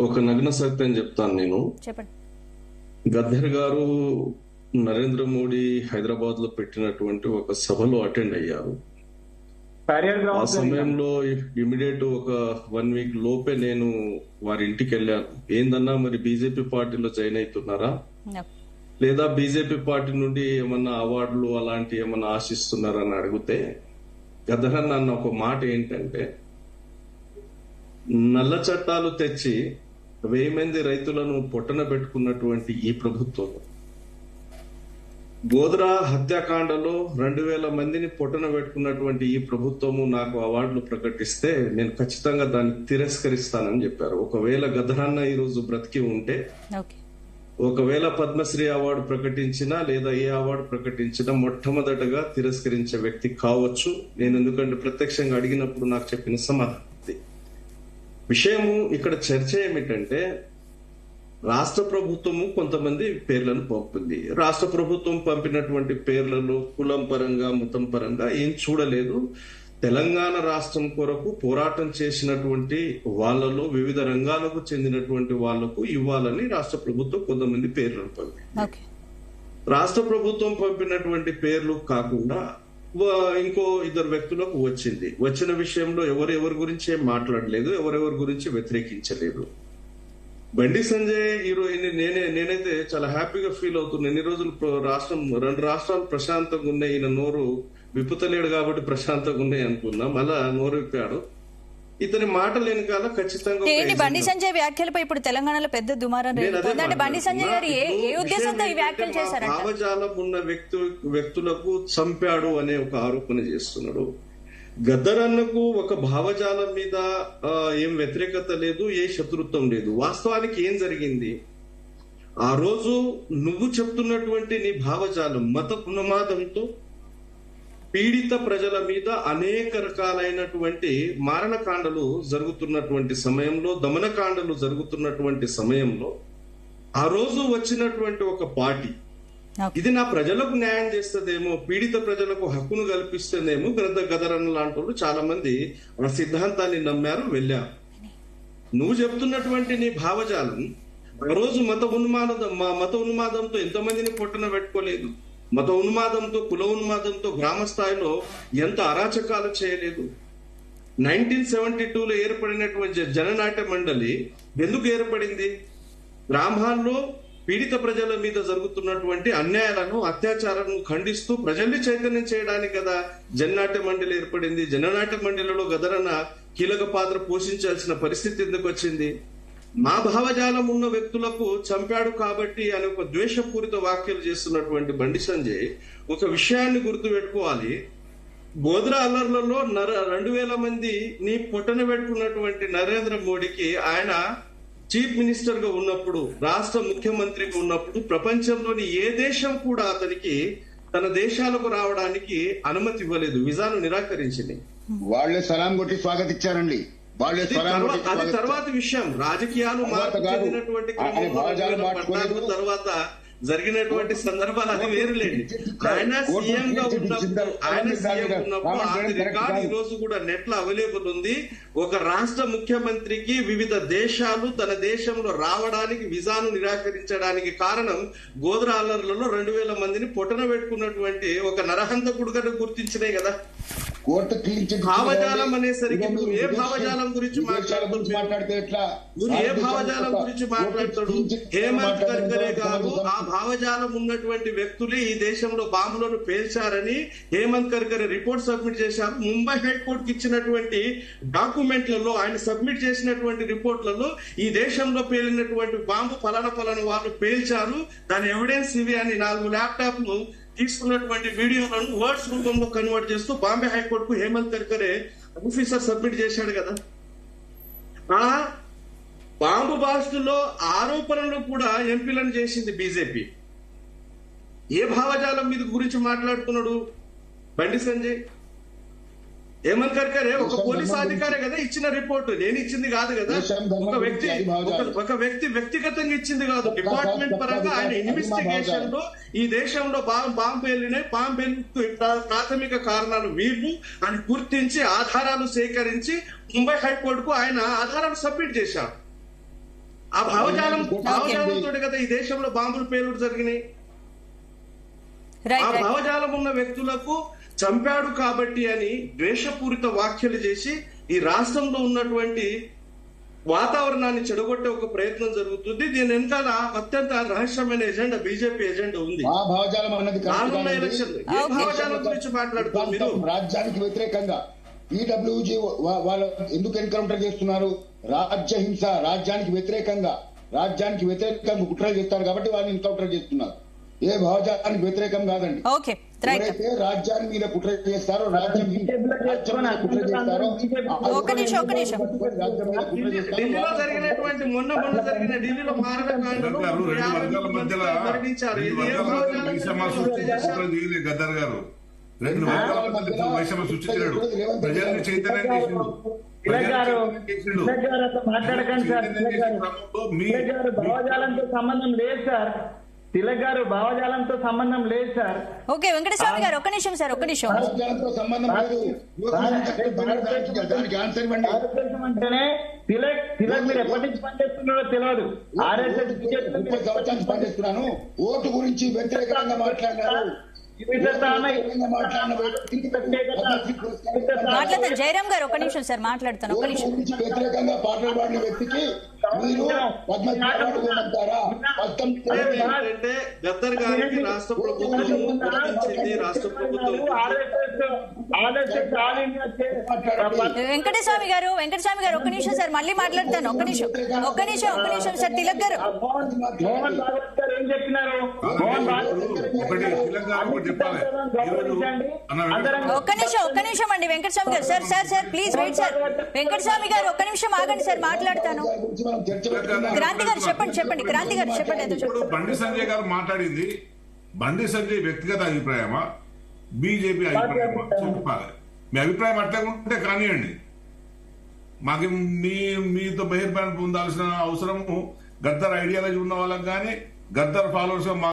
ఒక నగ్న సత్యం చెప్తాను నేను. చెప్పండి. గద్దర్ గారు నరేంద్ర మోడీ హైదరాబాద్ లో పెట్టినటువంటి ఒక సభలో అటెండ్ అయ్యారు. ఆ సమయంలో ఇమీడియట్ ఒక 1 వీక్ లోపే నేను వారి ఇంటికి వెళ్ళాను. ఏందన్నా మరి బీజేపీ పార్టీలో జాయిన్ అవుతున్నారా, లేదా బీజేపీ పార్టీ నుండి ఏమన్నా అవార్డులు అలాంటి ఏమన్నా ఆశిస్తున్నారా అని అడిగితే గద్దర్ అన్న ఒక మాట ఏంటంటే, నల్ల చట్టాలు తెచ్చి 1000 మంది రైతులను పొట్టన పెట్టుకున్నటువంటి ఈ ప్రభుత్వం గోద్రా హత్యాకాండలో 2000 మందిని పొట్టన పెట్టుకున్నటువంటి ఈ ప్రభుత్వము నాకు అవార్డులు ప్రకటిస్తే నేను ఖచ్చితంగా దాన్ని తిరస్కరిస్తానని చెప్పారు. ఒకవేళ గద్దరన్న ఈ రోజు బ్రతికి ఉంటే, ఒకవేళ పద్మశ్రీ అవార్డు ప్రకటించినా లేదా ఏ అవార్డు ప్రకటించినా మొట్టమొదటగా తిరస్కరించే వ్యక్తి కావచ్చు నేను. ఎందుకంటే ప్రత్యక్షంగా అడిగినప్పుడు నాకు చెప్పిన సమాధానం. విషయము ఇక్కడ చర్చ ఏమిటంటే, రాష్ట్ర ప్రభుత్వము కొంతమంది పేర్లను పంపింది. రాష్ట్ర ప్రభుత్వం పంపినటువంటి పేర్లలో కులం పరంగా మతం పరంగా ఏం చూడలేదు. తెలంగాణ రాష్ట్రం కొరకు పోరాటం చేసినటువంటి వాళ్ళలో వివిధ రంగాలకు చెందినటువంటి వాళ్లకు ఇవ్వాలని రాష్ట్ర ప్రభుత్వం కొంతమంది పేర్లను పంపింది. రాష్ట్ర ప్రభుత్వం పంపినటువంటి పేర్లు కాకుండా ఇంకో 2 వ్యక్తులకు వచ్చింది. వచ్చిన విషయంలో ఎవరెవరి గురించి ఏం మాట్లాడలేదు, ఎవరెవరి గురించి వ్యతిరేకించలేదు. బండి సంజయ్ నేనైతే చాలా హ్యాపీగా ఫీల్ అవుతున్నా. ఎన్ని రోజులు 2 రాష్ట్రాలు ప్రశాంతంగా ఉన్నాయి, ఈయన నోరు విప్పుతలేడు కాబట్టి ప్రశాంతంగా ఉన్నాయి అనుకున్నా. మళ్ళా నోరు విప్పాడు. ఇతని మాటలు వెనకాల ఖచ్చితంగా బండి సంజయ్ వ్యాఖ్యలపై ఇప్పుడు తెలంగాణలో పెద్ద దుమారం రేగుతోంది. బండి సంజయ్ గారు ఏ ఉద్దేశంతో ఈ వ్యాఖ్యలు చేశారు? భావజాలం ఉన్న వ్యక్తులకు చంపాడు అనే ఒక ఆరోపణ చేస్తున్నాడు. గద్దర్ అన్నకు ఒక భావజాలం మీద ఏం వ్యతిరేకత లేదు, ఏ శత్రుత్వం లేదు. వాస్తవానికి ఏం జరిగింది, ఆ రోజు నువ్వు చెప్తున్నటువంటి నీ భావజాలం మత ఉన్మాదంతో పీడిత ప్రజల మీద అనేక రకాలైనటువంటి మారణకాండలు జరుగుతున్నటువంటి సమయంలో, దమనకాండలు జరుగుతున్నటువంటి సమయంలో ఆ రోజు వచ్చినటువంటి ఒక పార్టీ ఇది నా ప్రజలకు న్యాయం చేస్తుందేమో, పీడిత ప్రజలకు హక్కును కల్పిస్తుందేమో, గద్దర్ అన్న లాంటి వాళ్ళు చాలా మంది ఆ సిద్ధాంతాన్ని నమ్మారు, వెళ్ళారు. నువ్వు చెప్తున్నటువంటి నీ భావజాలం ఆ రోజు మత ఉన్మాదంతో ఎంతమందిని పొట్టన పెట్టుకోలేదు, మత ఉన్మాదంతో కుల ఉన్మాదంతో గ్రామ స్థాయిలో ఎంత అరాచకాలు చేయలేదు. 1972లో ఏర్పడినటువంటి జననాట్య మండలి ఎందుకు ఏర్పడింది? గ్రామాల్లో పీడిత ప్రజల మీద జరుగుతున్నటువంటి అన్యాయాలను, అత్యాచారాలను ఖండిస్తూ ప్రజల్ని చైతన్యం చేయడానికి కదా జననాట్య మండలి ఏర్పడింది. జననాట్య మండలిలో గదరన్న కీలక పాత్ర పోషించాల్సిన పరిస్థితి ఎందుకు వచ్చింది? మా భావజాలం ఉన్న వ్యక్తులకు చంపాడు కాబట్టి అని ఒక ద్వేషపూరిత వ్యాఖ్యలు చేస్తున్నటువంటి బండి సంజయ్ ఒక విషయాన్ని గుర్తుపెట్టుకోవాలి. గోద్రా అల్లర్లలో 2000 మంది నీ పొట్టన పెట్టుకున్నటువంటి నరేంద్ర మోడీకి ఆయన చీఫ్ మినిస్టర్ గా ఉన్నప్పుడు, రాష్ట్ర ముఖ్యమంత్రిగా ఉన్నప్పుడు ప్రపంచంలోని ఏ దేశం కూడా అతనికి తన దేశాలకు రావడానికి అనుమతి ఇవ్వలేదు, విజాను నిరాకరించింది. వాళ్ళే సలాం కొట్టి స్వాగతించారండి. అది తర్వాత విషయం. రాజకీయాలు మార్పు చెందినటువంటి తర్వాత జరిగినటువంటి సందర్భాలు అది వేరులేండి. ఆయన సీఎం గా ఉన్నప్పుడు అది రికార్డు ఈ రోజు కూడా నెట్ లో అవైలబుల్ ఉంది. ఒక రాష్ట్ర ముఖ్యమంత్రికి వివిధ దేశాలు తన దేశంలో రావడానికి విజాను నిరాకరించడానికి కారణం గోద్రా అల్లర్లలో 2000 మందిని పొట్టన పెట్టుకున్నటువంటి ఒక నరహంతకుడుగా గుర్తించినాయి కదా. భావజాలం అనేసరికి నువ్వు ఏ భావజాలం గురించి మాట్లాడతాడు? హేమంత్ కర్కరే గారు ఆ భావజాలం ఉన్నటువంటి వ్యక్తులే ఈ దేశంలో బాంబులను పేల్చారని హేమంత్ కర్కరే రిపోర్ట్ సబ్మిట్ చేశారు. ముంబై హైకోర్టుకి ఇచ్చినటువంటి డాక్యుమెంట్లలో, ఆయన సబ్మిట్ చేసినటువంటి రిపోర్ట్లలో ఈ దేశంలో పేలినటువంటి బాంబు ఫలానా వాళ్ళు పేల్చారు, దాని ఎవిడెన్స్ ఇవి అని 4 ల్యాప్టాప్లు తీసుకున్నటువంటి వీడియోలను వర్డ్స్ రూపంలో కన్వర్ట్ చేస్తూ బాంబే హైకోర్టుకు హేమంత్ కర్కరే ఆఫీసర్ సబ్మిట్ చేశాడు కదా. ఆ బాంబు బాస్టులో ఆరోపణలు కూడా ఎంపీలను చేసింది బీజేపీ. ఏ భావజాలం మీద గురించి మాట్లాడుతున్నాడు బండి సంజయ్? హేమంత్ కర్కరే ఒక పోలీస్ అధికారే కదా ఇచ్చిన రిపోర్ట్, నేను ఇచ్చింది కాదు కదా. ఒక వ్యక్తి వ్యక్తిగతంగా ఇచ్చింది కాదు. డిపార్ట్మెంట్ పరంగా ఆయన ఇన్వెస్టిగేషన్ లో ఈ దేశంలో బాంబు పేలినాయి, బాంబు ప్రాథమిక కారణాలు వీళ్ళు అని గుర్తించి ఆధారాలు సేకరించి ముంబై హైకోర్టుకు ఆయన ఆధారాలు సబ్మిట్ చేశారు. ఆ భావజాలంతో కదా ఈ దేశంలో బాంబులు పేలుడు జరిగినాయి. ఆ భావజాలం ఉన్న వ్యక్తులకు చంపాడు కాబట్టి అని ద్వేషపూరిత వ్యాఖ్యలు చేసి ఈ రాష్ట్రంలో ఉన్నటువంటి వాతావరణాన్ని చెడగొట్టే ఒక ప్రయత్నం జరుగుతుంది. దీని వెనకాల అత్యంత రహస్యమైన ఎజెండా, బీజేపీ ఎజెండా ఉంది. ఆ భావజాలం అన్నది రానున్న ఎలక్షన్ ఏ భావజాలం గురించి మాట్లాడుతున్నారు మీరు? రాజ్యానికి వ్యతిరేకంగా ఈడబ్ల్యూజీ వాళ్ళు ఎందుకు ఎన్కౌంటర్ చేస్తున్నారు? రాజ్యహింస, రాజ్యానికి వ్యతిరేకంగా కుట్రలు చేస్తారు కాబట్టి వాళ్ళని ఎన్కౌంటర్ చేస్తున్నారు. ఏ భావజాలానికి వ్యతిరేకం కాదండి. ఎవరైతే రాజ్యాన్ని మీద కుట్ర చేస్తారో, రాజ్యం మీద కుట్ర చేస్తారో, ఢిల్లీలో జరిగినటువంటి మొన్న జరిగిన ఢిల్లీలో గద్దర్ గారు 2 వర్గాల మధ్య వైషమ్యం సృష్టించాడు. ప్రజల్ని చైతన్యం చేసిండు. భావజాలంతో సంబంధం లేదు సార్. తిలక్ గారు భావజాలంతో సంబంధం లేదు సార్. ఓకే వెంకటస్వామి గారు ఒక్క నిమిషం సార్, ఒక్క నిమిషం. సంబంధం లేదు. దానికి ఆన్సర్ ఇవ్వండి. అంటేనే తిలక్ మీరు ఎప్పటి నుంచి పనిచేస్తున్నారో తెలియదు. ఆర్ఎస్ఎస్ 30 సంవత్సరాలు పనిచేస్తున్నాను. ఓటు గురించి వ్యతిరేకంగా మాట్లాడినారు. మాట్లాడతాను జయరామ్ గారు, ఒక్క నిమిషం సార్ మాట్లాడతాను, ఒక్క నిమిషం. వ్యతిరేకంగా పాటలు పాడిన వ్యక్తికి మీరు గద్దర్ గారికి రాష్ట్ర ప్రభుత్వం వెంకటస్వామి గారు ఒక్క నిమిషం సార్, మళ్ళీ మాట్లాడతాను, ఒక్క నిమిషం సార్. తిలక్ గారు మోహన్ భాగవత్ గారు ఏం చెప్పినారు? ఒక్క నిమిషం అండి వెంకటస్వామి గారు. Sir please wait sir. Venkataswamy గారు ఒక్క నిమిషం ఆగండి సార్, మాట్లాడతాను. క్రాంతి గారు చెప్పండి. క్రాంతి గారు చెప్పండి. బండి సంజయ్ గారు మాట్లాడింది బండి సంజయ్ వ్యక్తిగత అభిప్రాయమా, బీజేపీ అభిప్రాయమా చెప్పాలి. మీ అభిప్రాయం అట్లా ఉంటే కానివ్వండి. మాకు మీతో బహిర్భావం పొందాల్సిన అవసరము గద్దర్ ఐడియాలజీ ఉన్న వాళ్ళకి కానీ గద్దర్ ఫాలోవర్స్